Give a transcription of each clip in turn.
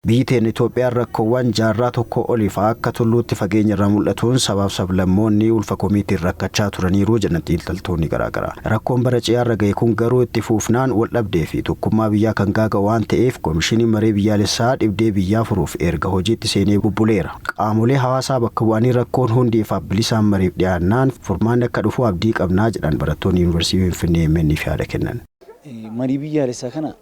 Biiteen Itoophiyaa rakkoowwan jaarraa tokko oliif akka tulluutti fageenya irraa mul'atuun sabaaf sablammoonni ulfa komiitiin rakkachaa turaniiru jedhan xiinxaltoonni garaagaraa. Rakkoon bara ci'aarra ga'e kun garuu itti fuufnaan wal dhabdee fi tokkummaa biyyaa kan gaaga'u waan ta'eef Komishinii Maree Biyyaalessaa dhibdee biyyaa furuuf erga hojiitti seenee bubbuleera. Qaamolee hawaasaa bakka bu'anii rakkoon hundi ifaaf bilisaan mariif dhiyaannaan furmaanni akka dhufu abdii qabnaa jedhan barattoonni Yuunivarsiitii Finfinnee MNF yaada kennan. Marii biyyaalessaa kana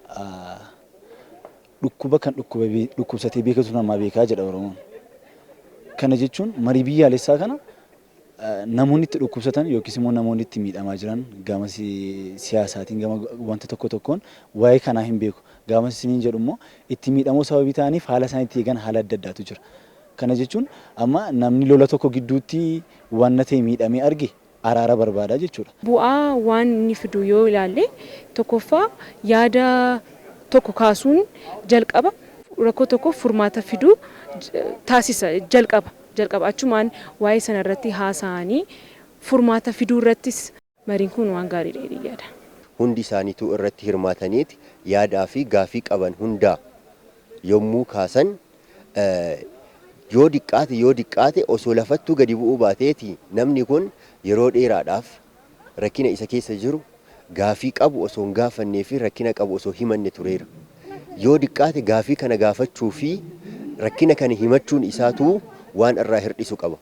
dhukkuba kan dhukkubsatee beekatu namaa beekaa jedha Oromoon. Kana jechuun marii biyyaalessaa kana namoonni itti dhukkubsatan yookiis immoo namoonni itti miidhamaa jiran gama siyaasaatiin gama wanta tokko tokkoon waa'ee kanaa hin beeku. Gama isiniin jedhu immoo itti miidhamoo sababii ta'aniif haala isaan itti eegan haala adda addaatu jira. Kana jechuun amma namni lola tokko gidduutti waan ta'e miidhamee arge araara barbaada jechuudha. Bu'aa waan inni fidu yoo ilaalle tokkoffaa yaada tokko kaasuun jalqaba rakkoo tokko furmaata fiduu taasisa jalqaba achumaan waa'ee sana irratti haasa'anii furmaata fiduu irrattis mariin kun waan gaariidha yaada. Hundi isaaniitu irratti hirmaataniiti yaadaa fi gaafii qaban hundaa yommuu kaasan yoo diqqaate osoo lafattuu gadi bu'uu baateeti namni kun yeroo dheeraadhaaf rakkina isa keessa jiru gaafii qabu osoo hin gaafannee fi rakkina qabu osoo himanne tureera. Yoo diqqaate gaafii kana gaafachuu fi rakkina kana himachuun isaatu waan irraa hir'isu qaba.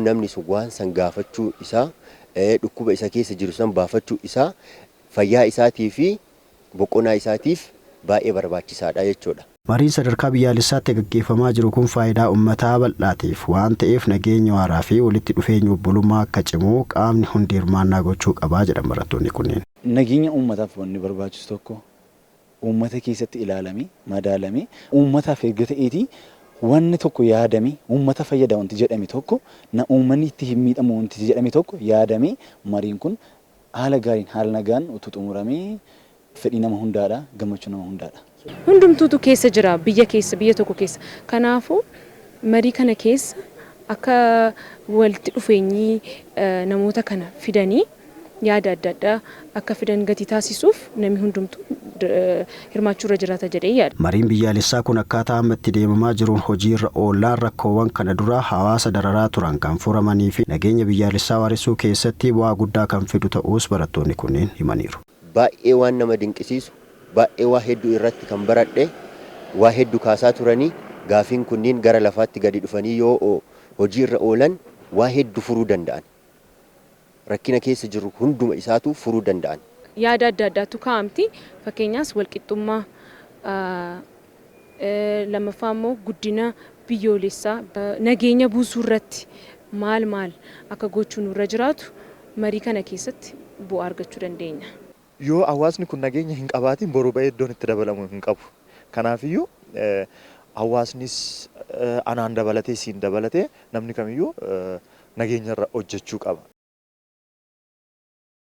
Namni sun waan san gaafachuu isaa dhukkuba isa keessa jiru san baafachuu isaa fayyaa isaatii fi boqonnaa isaatiif baay'ee barbaachisaadha jechuudha. Mariin sadarkaa biyyaalessaatti gaggeeffamaa jiru kun faayidaa uummataa bal'aatiif waan ta'eef nageenya waaraa fi walitti dhufeenya obbolummaa akka cimu qaamni hundi hirmaannaa gochuu qabaa jedhan barattoonni kunneen. Nageenya uummataaf wanni barbaachisu tokko uummata keessatti ilaalamee madaalamee uummataaf erga ta'eetii wanni tokko yaadamee uummata fayyada wanti jedhame tokko na uummanni itti hin miidhamu wanti jedhame tokko yaadamee mariin kun haala gaariin haala nagaan utuu xumuramee fedhii nama hundaadha gammachuu nama hundaadha. Hundumtuutu keessa jira biyya tokko keessa. Kanaafuu marii kana keessa akka walitti dhufeenyi namoota kana fidanii yaada adda addaa akka fidan gatii taasisuuf namni hundumtuu hirmaachuu irra jiraata jedhee yaada. Mariin biyyaalessaa kun akkaataa amma itti deemamaa jiruun hojiirra oolaan rakkoowwan kana dura hawaasa dararaa turan kan furamanii fi nageenya biyyaalessaa waaressuu keessatti bu'aa guddaa kan fidu ta'us barattoonni kunneen himaniiru. Baay'ee waan nama dinqisiisu baay'ee waa hedduu irratti kan baradhe waa hedduu kaasaa turanii gaafiin kunniin gara lafaatti gadi dhufanii yoo hojiirra oolan waa hedduu furuu danda'an. Rakkina keessa jiru hunduma isaatu furuu danda'an. Yaada adda addaatu kaa'amti. Fakkeenyaas walqixxummaa lammaffaa immoo guddina biyyoolessaa nageenya buusuu irratti maal akka gochuun irra jiraatu marii kana keessatti bu'aa argachuu dandeenya. Yoo hawaasni kun nageenya hin qabaatiin boruu ba'ee iddoon itti dabalamu hin qabu. Kanaafiyyuu hawaasnis anaan dabalatee siin dabalatee namni kamiyyuu nageenya irra hojjechuu qaba.